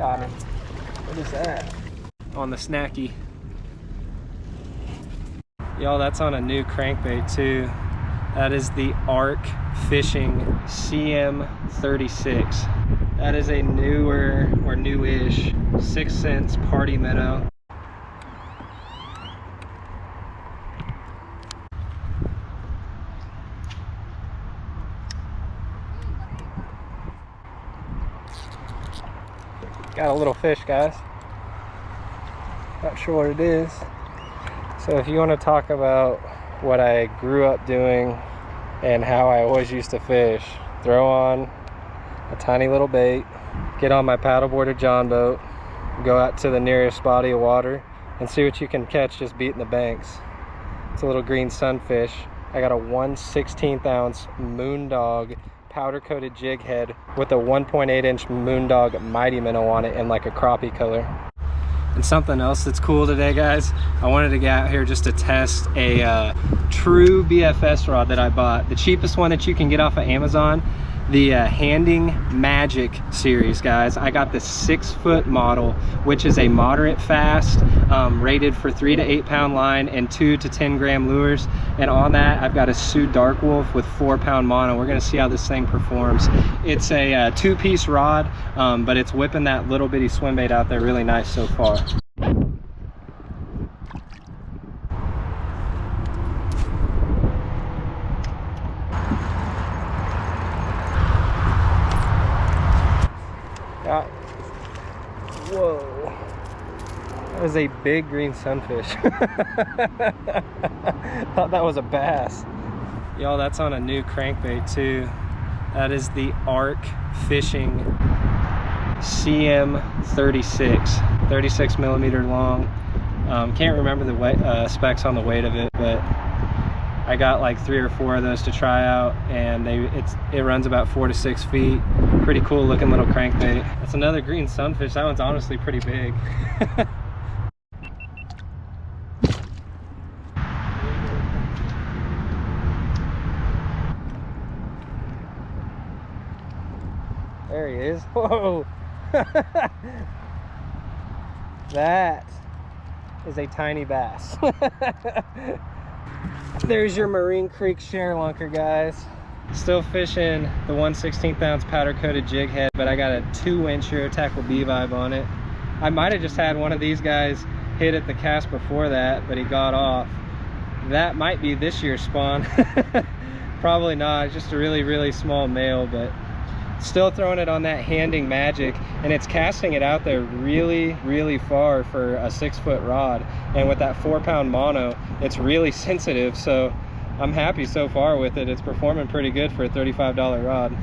Got him. What is that? On the snacky. Y'all, that's on a new crankbait too. That is the Ark Fishing CM36. That is a newer or newish 6 cents party minnow. Got a little fish, guys. Not sure what it is. So if you want to talk about what I grew up doing and how I always used to fish, throw on a tiny little bait, get on my paddleboard or john boat, go out to the nearest body of water and see what you can catch just beating the banks. It's a little green sunfish. I got a 1/16 ounce Moondog powder coated jig head with a 1.8 inch Moondog mighty minnow on it in like a crappie color. And something else that's cool today, guys, I wanted to get out here just to test a true BFS rod that I bought. The cheapest one that you can get off of Amazon, the Handing Magic series, guys. I got the 6-foot model, which is a moderate fast, rated for 3 to 8 pound line and 2 to 10 gram lures. And on that, I've got a Sioux Dark Wolf with 4 pound mono. We're gonna see how this thing performs. It's a 2-piece rod, but it's whipping that little bitty swim bait out there really nice so far. Whoa, that was a big green sunfish. Thought that was a bass. Y'all, that's on a new crankbait too. That is the Ark Fishing CM36, 36 millimeter long. Can't remember the weight, specs on the weight of it, but I got like 3 or 4 of those to try out, and it runs about 4 to 6 feet. Pretty cool looking little crankbait. That's another green sunfish. That one's honestly pretty big. There he is. Whoa. That is a tiny bass. There's your Marine Creek share lunker, guys. Still fishing the 1/16 ounce powder coated jig head, but I got a 2-inch Euro Tackle B vibe on it. I might have just had one of these guys hit at the cast before that, but he got off. That might be this year's spawn. Probably not. It's just a really, really small male, but still throwing it on that Handing Magic, and it's casting it out there really, really far for a 6-foot rod. And with that 4 pound mono, it's really sensitive, so I'm happy so far with it. It's performing pretty good for a $35 rod.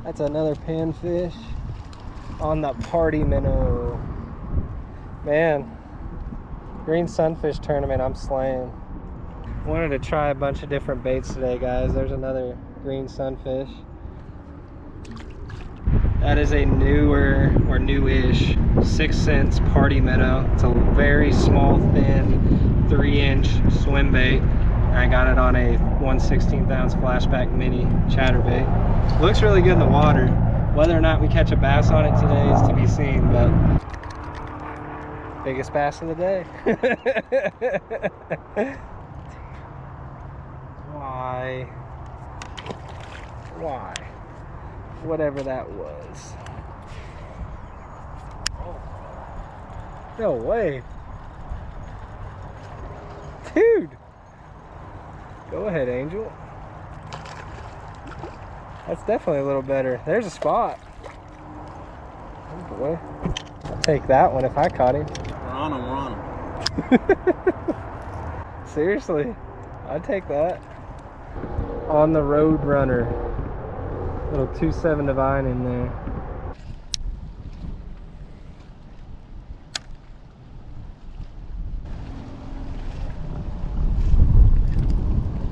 That's another panfish on the party minnow. Man, green sunfish tournament, I'm slaying. Wanted to try a bunch of different baits today, guys. There's another green sunfish. That is a newer or newish 6 cents party minnow. It's a very small, thin 3-inch swim bait. I got it on a 1/16 ounce flashback mini chatterbait. Looks really good in the water. Whether or not we catch a bass on it today is to be seen, but biggest bass of the day. Why? Whatever that was. No way. Dude. Go ahead, Angel. That's definitely a little better. There's a spot. Oh boy. I'll take that one if I caught him. We're on him. Seriously, I'd take that. On the Road Runner. Little 2.7 Divine in there.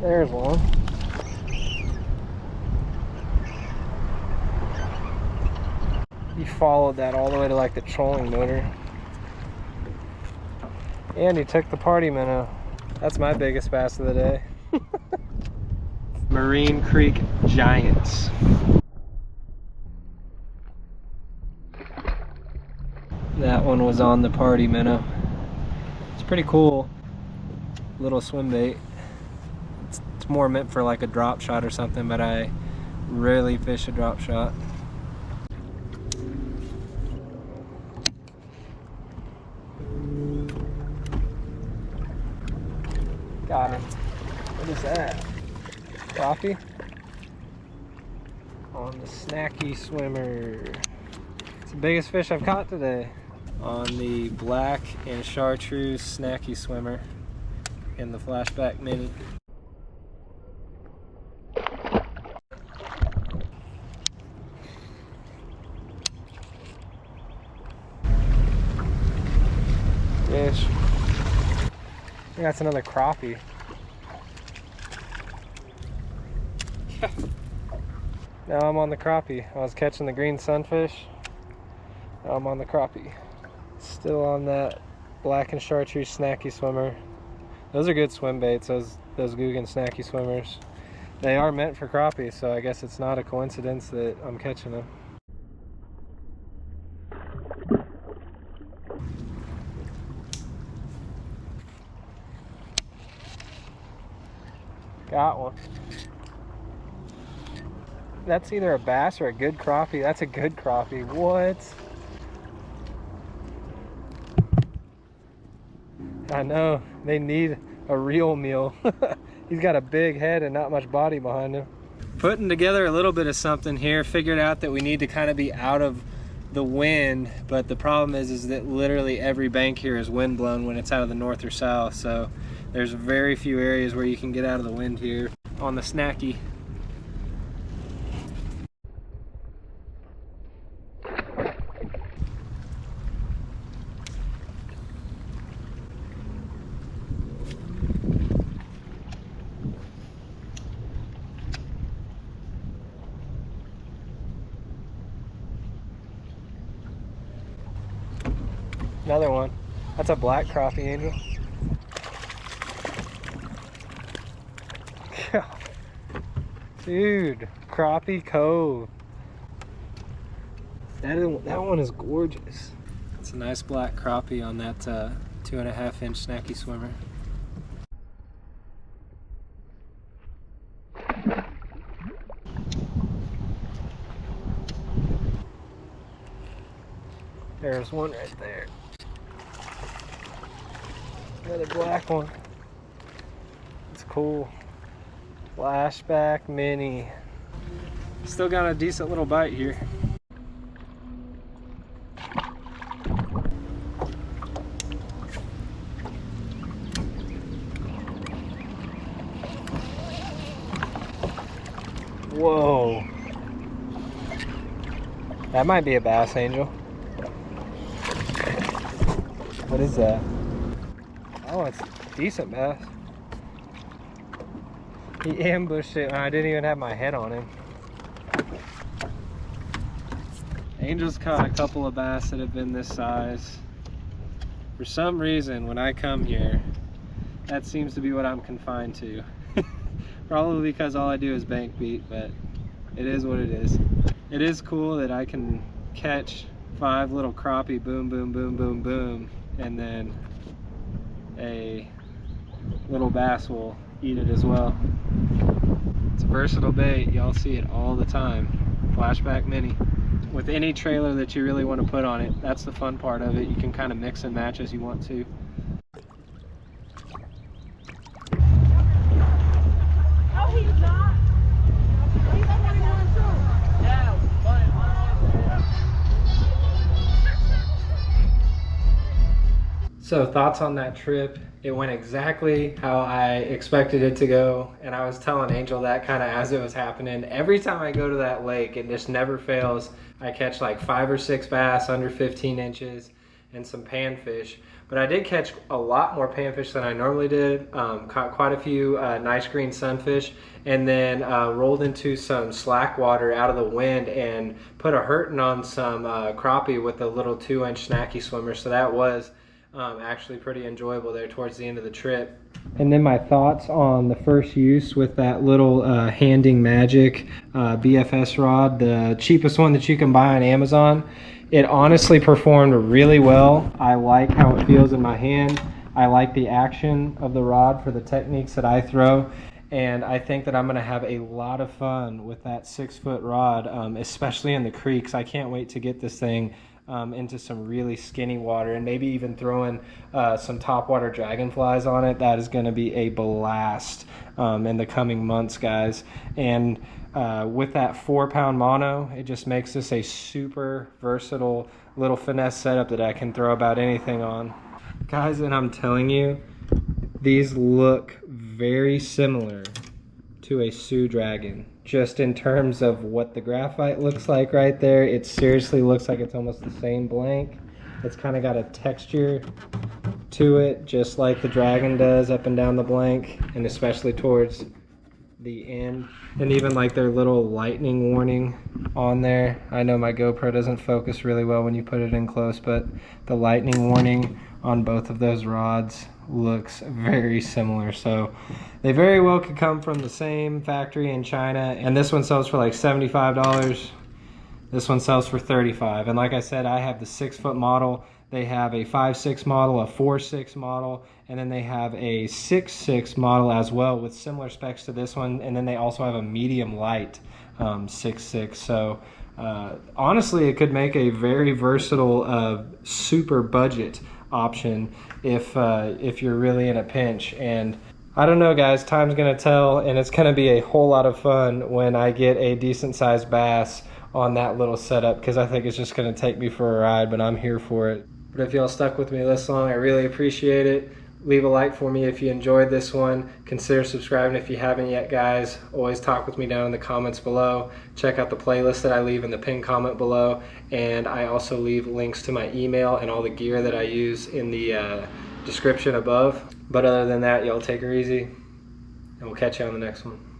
There's one. He followed that all the way to like the trolling motor. And he took the party minnow. That's my biggest bass of the day. Marine Creek Giants. That one was on the party minnow. It's pretty cool little swim bait. It's more meant for like a drop shot or something, but I rarely fish a drop shot. Got him. What is that? Crappie? On the snacky swimmer. It's the biggest fish I've caught today. On the black and chartreuse snacky swimmer in the Flashback Mini. Fish. I think that's another crappie. Now I'm on the crappie. I was catching the green sunfish. Now I'm on the crappie. Still on that black and chartreuse snacky swimmer. Those are good swim baits, those Guggen snacky swimmers. They are meant for crappie, so I guess it's not a coincidence that I'm catching them. Got one. That's either a bass or a good crappie. That's a good crappie. What? I know, they need a real meal. He's got a big head and not much body behind him. Putting together a little bit of something here. Figured out that we need to kind of be out of the wind, but the problem is that literally every bank here is wind blown when it's out of the north or south. So there's very few areas where you can get out of the wind here on the snacky. Another one. That's a black crappie, Angel. Dude, Crappie Cove. That one is gorgeous. It's a nice black crappie on that 2.5-inch snacky swimmer. There's one right there. Another black one. It's cool. Flashback Mini. Still got a decent little bite here. Whoa. That might be a bass, Angel. What is that? Oh, it's a decent bass. He ambushed it and I didn't even have my head on him. Angel's caught a couple of bass that have been this size. For some reason, when I come here, that seems to be what I'm confined to. Probably because all I do is bank beat, but it is what it is. It is cool that I can catch 5 little crappie, boom, boom, boom, boom, boom, and then a little bass will eat it as well. It's a versatile bait. Y'all see it all the time. Flashback Mini. With any trailer that you really want to put on it, that's the fun part of it. You can kind of mix and match as you want to. Oh, he's not. He's only one too. Yeah, So thoughts on that trip? It went exactly how I expected it to go, and I was telling Angel that kind of as it was happening. Every time I go to that lake, it just never fails. I catch like 5 or 6 bass under 15 inches and some panfish. But I did catch a lot more panfish than I normally did. Caught quite a few nice green sunfish, and then rolled into some slack water out of the wind and put a hurting on some crappie with a little 2-inch snacky swimmer. So that was actually pretty enjoyable there towards the end of the trip. And then my thoughts on the first use with that little Handing Magic BFS rod, the cheapest one that you can buy on Amazon. It honestly performed really well. I like how it feels in my hand. I like the action of the rod for the techniques that I throw. And I think that I'm going to have a lot of fun with that 6-foot rod, especially in the creeks. I can't wait to get this thing into some really skinny water, and maybe even throwing some topwater dragonflies on it. That is going to be a blast in the coming months, guys. And with that 4-pound mono, it just makes this a super versatile little finesse setup that I can throw about anything on. Guys, and I'm telling you, these look very similar to a Sioux Dragon. Just in terms of what the graphite looks like right there, it seriously looks like it's almost the same blank. It's kind of got a texture to it, just like the Dragon does up and down the blank, and especially towards the end. And even like their little lightning warning on there. I know my GoPro doesn't focus really well when you put it in close, but the lightning warning on both of those rods looks very similar. So they very well could come from the same factory in China, and this one sells for like $75. This one sells for $35. And like I said, I have the 6-foot model. They have a 5.6 model, a 4.6 model, and then they have a 6.6 model as well with similar specs to this one. And then they also have a medium light 6.6. So honestly, it could make a very versatile super budget option if you're really in a pinch. And I don't know, guys, time's gonna tell, and it's gonna be a whole lot of fun when I get a decent sized bass on that little setup, because I think it's just gonna take me for a ride, but I'm here for it. But if y'all stuck with me this long, I really appreciate it. Leave a like for me if you enjoyed this one. Consider subscribing if you haven't yet, guys. Always talk with me down in the comments below. Check out the playlist that I leave in the pinned comment below. And I also leave links to my email and all the gear that I use in the description above. But other than that, y'all take her easy, and we'll catch you on the next one.